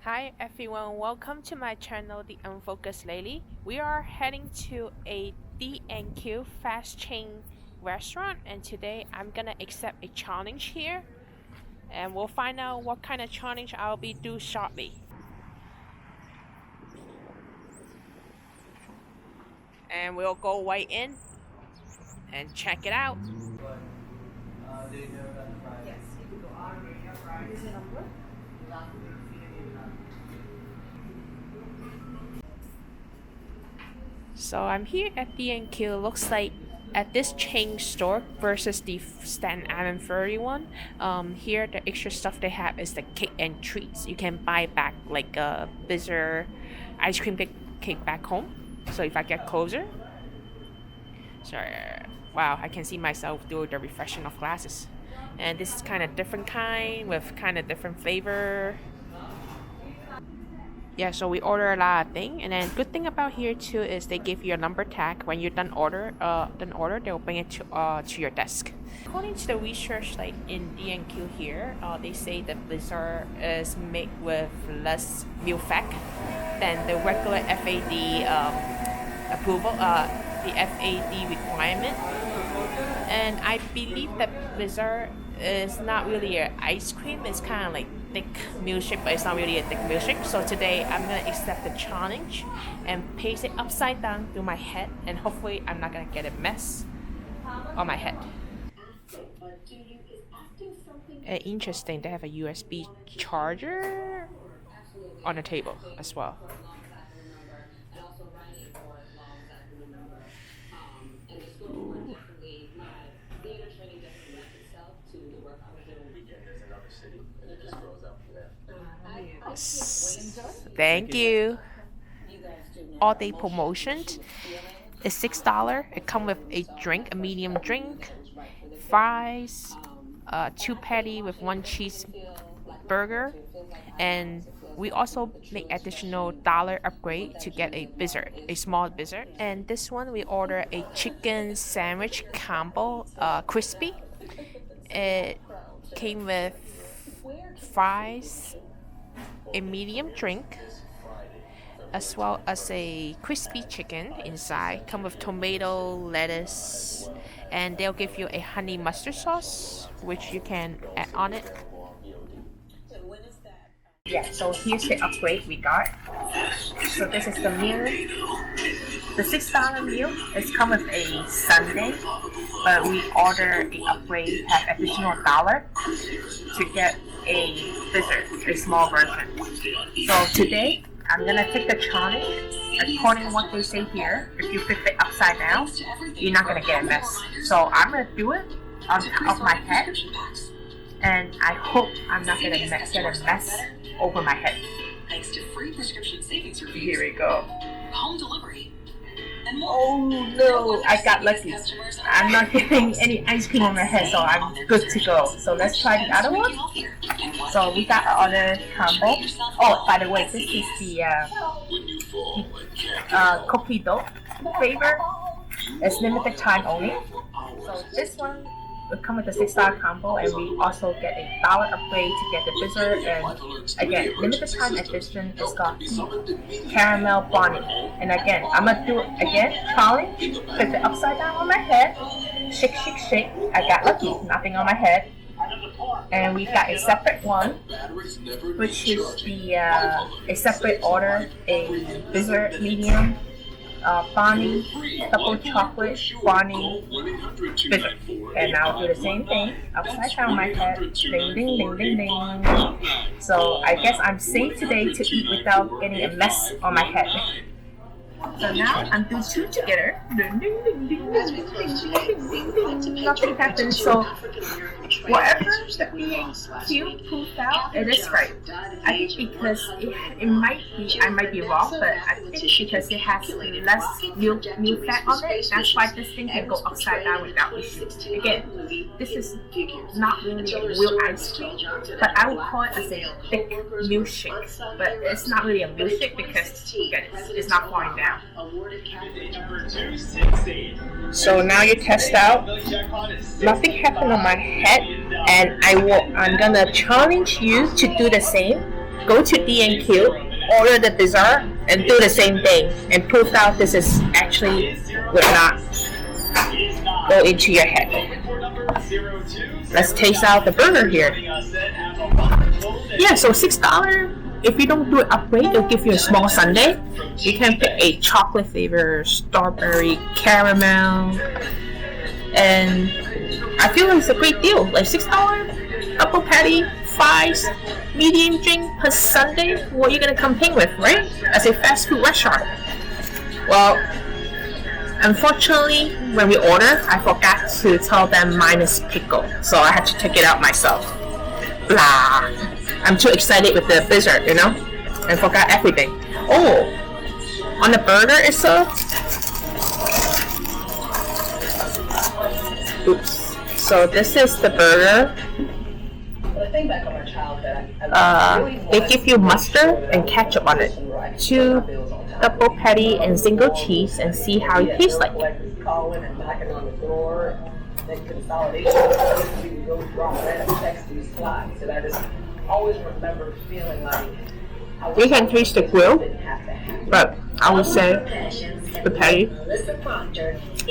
Hi everyone, welcome to my channel, The Unfocused Lady. We are heading to a D&Q fast chain restaurant, and today I'm gonna accept a challenge here, and we'll find out what kind of challenge I'll be do shortly. And we'll go right in and check it out. So I'm here at D&Q. Looks like at this chain store versus the Staten Island 31. Here the extra stuff they have is the cake and treats. You can buy back like a Blizzard ice cream cake back home. So if I get closer, sorry, wow, I can see myself do the refreshing of glasses. And this is kind of different kind with kind of different flavor. Yeah, so we order a lot of things, and then good thing about here too is they give you a number tag when you're done order. They'll bring it to your desk. According to the research, like in D&Q here, they say that Blizzard is made with less milk fat than the regular FAD approval, the FAD requirement. And I believe that Blizzard is not really an ice cream. It's kind of like thick milkshake, but it's not really a thick milkshake. So today I'm gonna accept the challenge and paste it upside down through my head, and hopefully I'm not gonna get a mess on my head. Interesting, they have a USB charger on the table as well. Ooh. Thank you. All day promotion is $6. It comes with a drink, a medium drink, fries, 2 patty with 1 cheeseburger, and we also make additional dollar upgrade to get a Blizzard, a small Blizzard. And this one we order a chicken sandwich combo, crispy. It came with fries, a medium drink, as well as a crispy chicken inside. Come with tomato, lettuce, and they'll give you a honey mustard sauce, which you can add on it. Yeah, so here's the upgrade we got. So this is the meal. The $6 meal is come with a sundae, but we order the upgrade, have additional dollar to get a Blizzard, a small version. So today I'm gonna take the challenge according to what they say here. If you flip it upside down, you're not gonna get a mess. So I'm gonna do it on top of my head, and I hope I'm not gonna get a mess over my head. Thanks to free prescription savings reviews. Here we go. Home delivery. Oh no, I got lucky. I'm not getting any ice cream on my head, so I'm good to go. So let's try the other one. So we got our other combo. Oh, by the way, this is the cookie dough flavor. It's limited time only. So this one will come with a $6 combo, and we also get a dollar upgrade to get the Blizzard. And again, limited time edition is called Heath Caramel Brownie. And again, I'm gonna do it again. Challenge, flip it upside down on my head, shake, shake, shake. I got lucky, nothing on my head. And we got a separate one, which is the a separate order, a Blizzard medium. Brownie, double chocolate, brownie, Blizzard. And I'll do the same thing, upside down my head, ding, ding, ding, ding, ding. So I guess I'm safe today to eat without getting a mess on my head. So now I'm doing 2 together. Ding, ding, ding, ding, ding, ding, ding, ding, ding. Nothing happens. So whatever the B&Q proved out, it is right. I think because it might be, I might be wrong, but I think because it has less milk fat on it, that's why this thing can go upside down without issue. Again, this is not really a real ice cream, but I would call it as a thick milkshake. But it's not really a milkshake because again, it's not falling down. So now you test out. Nothing happened on my head, and I'm gonna challenge you to do the same. go to D&Q, order the Blizzard, and do the same thing, and prove out this is actually would not go into your head. Let's taste out the burger here. Yeah, so $6. If you don't do it upgrade, it'll give you a small sundae. You can pick a chocolate flavor, strawberry, caramel, and I feel like it's a great deal. Like $6, double patty, fries, medium drink plus sundae. What are you gonna complain with, right? As a fast food restaurant. Well, unfortunately, when we order, I forgot to tell them minus pickle, so I had to take it out myself. Blah. I'm too excited with the Blizzard, you know, and forgot everything. Oh, on the burger itself. Oops. So this is the burger. They give you mustard and ketchup on it. 2 double patty and single cheese, and see how it tastes like. You can taste the grill, but I would say the patty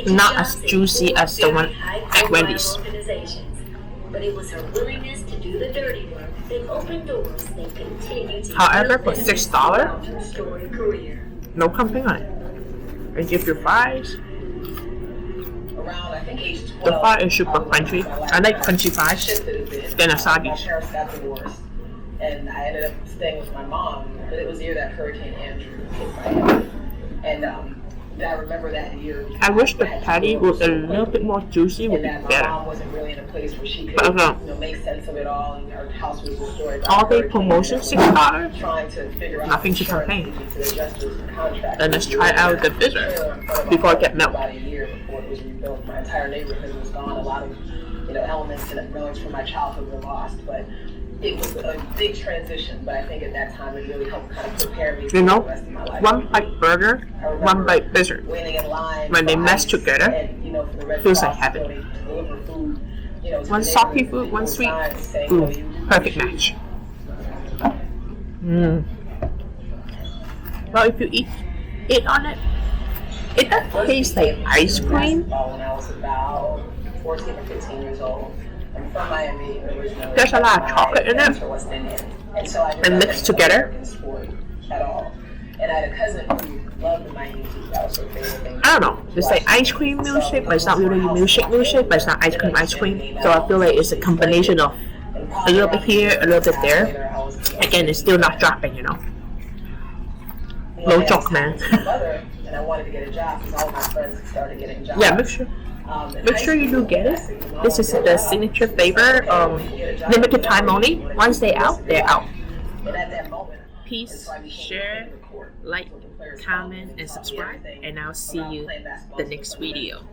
not as juicy as the one at Wendy's. But it was her willingness to do the dirty work that opened doors that continued to. However, for $6, no complaint on it. They give you fries. The fry is super crunchy. I like crunchy fries than asagi's. And I ended up staying with my mom, but it was the year that Hurricane Andrew hit Miami. And I remember that year. I wish the patty was a little bit more juicy, would be better. My mom wasn't really in a place where she could make sense of it all, and her house was destroyed. All day promotion, $6. Trying to figure out nothing to complain. Then let's try out the Blizzard before it gets melted. About a year before it was rebuilt, my entire neighborhood was gone. A lot of elements and relics from my childhood were lost, but it was a big transition, but I think at that time it really helped kind of prepare me for the rest of my life. One bite burger, one bite Blizzard. When they mesh together, feels like heaven. One salty food, one sweet. Perfect match. Well, if you eat it on it, it does taste like ice cream. When I was about 14 or 15 years old. I'm from Miami originally. There's a lot of chocolate in it, and mixed together. At all. And I had a cousin who loved the Miami tea. That was her favorite thing. I don't know. It's like ice cream milkshake, but it's not really milkshake, but it's not ice cream. So I feel like it's a combination of a little bit here, a little bit there. Again, it's still not dropping, you know. No joke, man. And I wanted to get a job because all of my friends started getting jobs. Yeah, make sure you do get it. This is the signature flavor, limited time only. Once they're out, they're out. Peace, share, like, comment, and subscribe, and I'll see you the next video.